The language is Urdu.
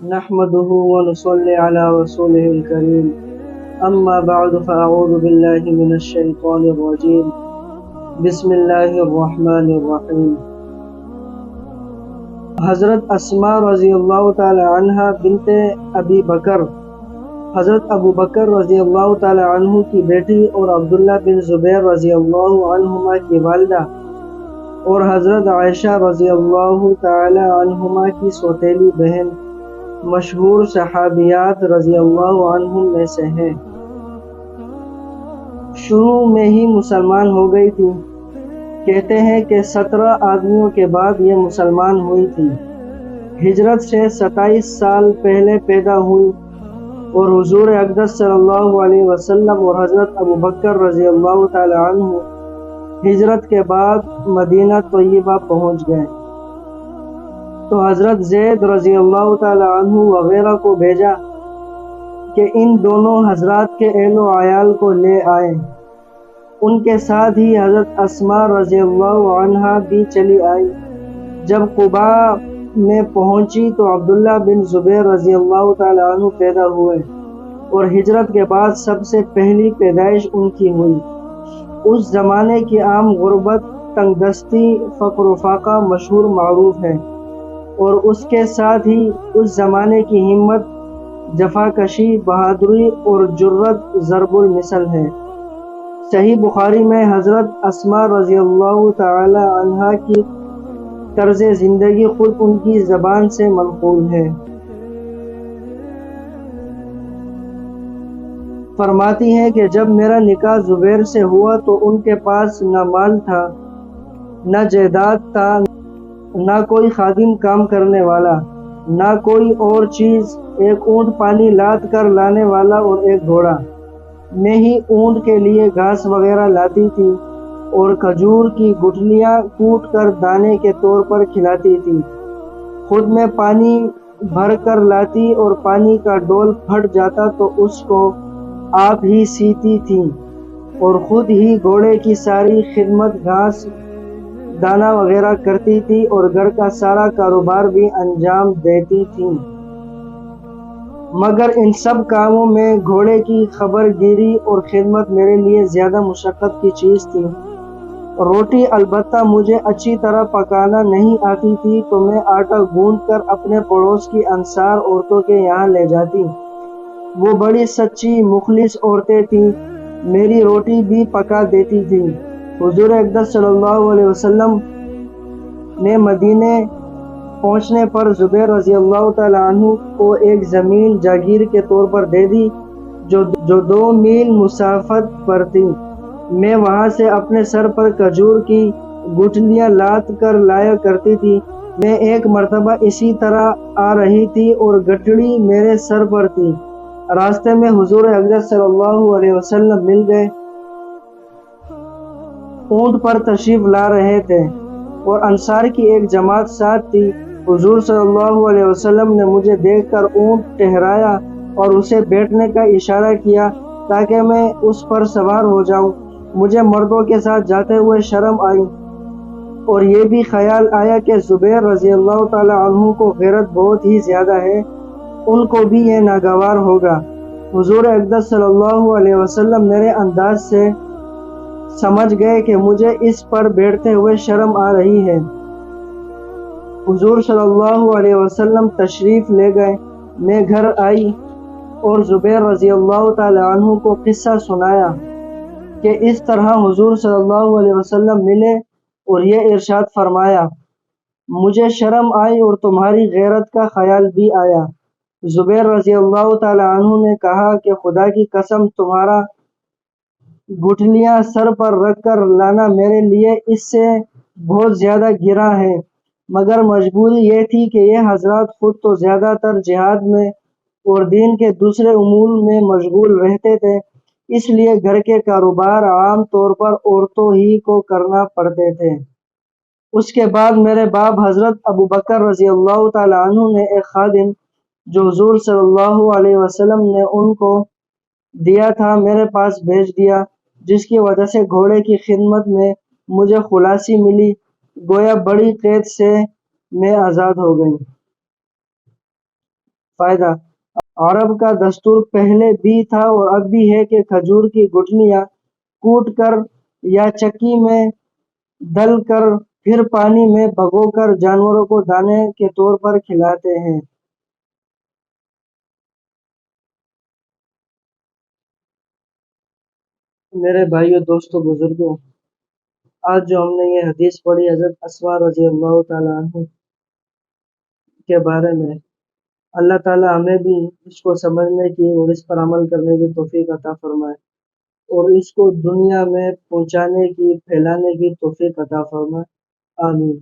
نحمده ونصلي على رسوله الكريم أما بعد فأعوذ بالله من الشيطان الرجيم بسم الله الرحمن الرحيم۔ حضرت اسماء رضی اللہ تعالی عنہ بنت ابی بکر، حضرت ابو بکر رضی اللہ تعالی عنہ کی بیٹی اور عبداللہ بن زبیر رضی اللہ عنہما کی والدہ اور حضرت عائشہ رضی اللہ تعالی عنہما کی سوتیلی بہن مشہور صحابیات رضی اللہ عنہم میں سے ہیں۔ شروع میں ہی مسلمان ہو گئی تھی۔ کہتے ہیں کہ 17 آدمیوں کے بعد یہ مسلمان ہوئی تھی۔ ہجرت سے 27 سال پہلے پیدا ہوئی اور حضور اقدس صلی اللہ علیہ وسلم اور حضرت ابو بکر رضی اللہ تعالی عنہ ہجرت کے بعد مدینہ طیبہ پہنچ گئے تو حضرت زید رضی اللہ تعالی عنہ وغیرہ کو بھیجا کہ ان دونوں حضرات کے اہل و عیال کو لے آئے۔ ان کے ساتھ ہی حضرت اسماء رضی اللہ عنہا بھی چلی آئی۔ جب قباء میں پہنچی تو عبداللہ بن زبیر رضی اللہ تعالی عنہ پیدا ہوئے اور ہجرت کے بعد سب سے پہلی پیدائش ان کی ہوئی۔ اس زمانے کی عام غربت، تنگ دستی، فقر و فاقہ مشہور معروف ہے، اور اس کے ساتھ ہی اس زمانے کی ہمت، جفاکشی، بہادری اور جرت ضرب المثل ہے۔ صحیح بخاری میں حضرت اسماء رضی اللہ تعالی عنہا کی طرز زندگی خود ان کی زبان سے منقول ہے۔ فرماتی ہیں کہ جب میرا نکاح زبیر سے ہوا تو ان کے پاس نہ مال تھا، نہ جائیداد تھا، نہ کوئی خادم کام کرنے والا، نہ کوئی اور چیز، ایک اونٹ پانی لاد کر لانے والا اور ایک گھوڑا۔ میں ہی اونٹ کے لیے گھاس وغیرہ لاتی تھی اور کھجور کی گٹھلیاں کوٹ کر دانے کے طور پر کھلاتی تھی۔ خود میں پانی بھر کر لاتی اور پانی کا ڈول پھٹ جاتا تو اس کو آپ ہی سیتی تھیں اور خود ہی گھوڑے کی ساری خدمت، گھاس دانا وغیرہ کرتی تھی اور گھر کا سارا کاروبار بھی انجام دیتی تھیں۔ مگر ان سب کاموں میں گھوڑے کی خبر گیری اور خدمت میرے لیے زیادہ مشقت کی چیز تھی۔ روٹی البتہ مجھے اچھی طرح پکانا نہیں آتی تھی تو میں آٹا گوندھ کر اپنے پڑوس کی انصار عورتوں کے یہاں لے جاتی۔ وہ بڑی سچی مخلص عورتیں تھیں، میری روٹی بھی پکا دیتی تھیں۔ حضور اقدس صلی اللہ علیہ وسلم نے مدینے پہنچنے پر زبیر رضی اللہ تعالی عنہ کو ایک زمین جاگیر کے طور پر دے دی جو 2 میل مسافت پر تھی۔ میں وہاں سے اپنے سر پر کھجور کی گٹھلیاں لاد کر لایا کرتی تھی۔ میں ایک مرتبہ اسی طرح آ رہی تھی اور گٹھڑی میرے سر پر تھی۔ راستے میں حضور اقدس صلی اللہ علیہ وسلم مل گئے، اونٹ پر تشریف لا رہے تھے اور انصار کی ایک جماعت ساتھ تھی۔ حضور صلی اللہ علیہ وسلم نے مجھے دیکھ کر اونٹ ٹھہرایا اور اسے بیٹھنے کا اشارہ کیا تاکہ میں اس پر سوار ہو جاؤں۔ مجھے مردوں کے ساتھ جاتے ہوئے شرم آئی اور یہ بھی خیال آیا کہ زبیر رضی اللہ تعالی عنہ کو غیرت بہت ہی زیادہ ہے، ان کو بھی یہ ناگوار ہوگا۔ حضور اقدس صلی اللہ علیہ وسلم میرے انداز سے سمجھ گئے کہ مجھے اس پر بیٹھتے ہوئے شرم آ رہی ہے۔ حضور صلی اللہ علیہ وسلم تشریف لے گئے۔ میں گھر آئی اور زبیر رضی اللہ تعالی عنہ کو قصہ سنایا کہ اس طرح حضور صلی اللہ علیہ وسلم ملے اور یہ ارشاد فرمایا، مجھے شرم آئی اور تمہاری غیرت کا خیال بھی آیا۔ زبیر رضی اللہ تعالی عنہ نے کہا کہ خدا کی قسم، تمہارا گٹھلیاں سر پر رکھ کر لانا میرے لیے اس سے بہت زیادہ گراں ہے، مگر مجبوری یہ تھی کہ یہ حضرات خود تو زیادہ تر جہاد میں اور دین کے دوسرے امور میں مشغول رہتے تھے، اس لیے گھر کے کاروبار عام طور پر عورتوں ہی کو کرنا پڑتے تھے۔ اس کے بعد میرے باپ حضرت ابو بکر رضی اللہ تعالی عنہ نے ایک خادم جو حضور صلی اللہ علیہ وسلم نے ان کو دیا تھا میرے پاس بھیج دیا، جس کی وجہ سے گھوڑے کی خدمت میں مجھے خلاصی ملی، گویا بڑی قید سے میں آزاد ہو گئی۔ فائدہ۔ عرب کا دستور پہلے بھی تھا اور اب بھی ہے کہ کھجور کی گٹلیاں کوٹ کر یا چکی میں دل کر پھر پانی میں بھگو کر جانوروں کو دانے کے طور پر کھلاتے ہیں۔ میرے بھائیوں، دوستوں، بزرگوں، آج جو ہم نے یہ حدیث پڑھی حضرت اسماء رضی اللہ تعالیٰ عنہ کے بارے میں، اللہ تعالیٰ ہمیں بھی اس کو سمجھنے کی اور اس پر عمل کرنے کی توفیق عطا فرمائے اور اس کو دنیا میں پہنچانے کی، پھیلانے کی توفیق عطا فرمائے۔ آمین۔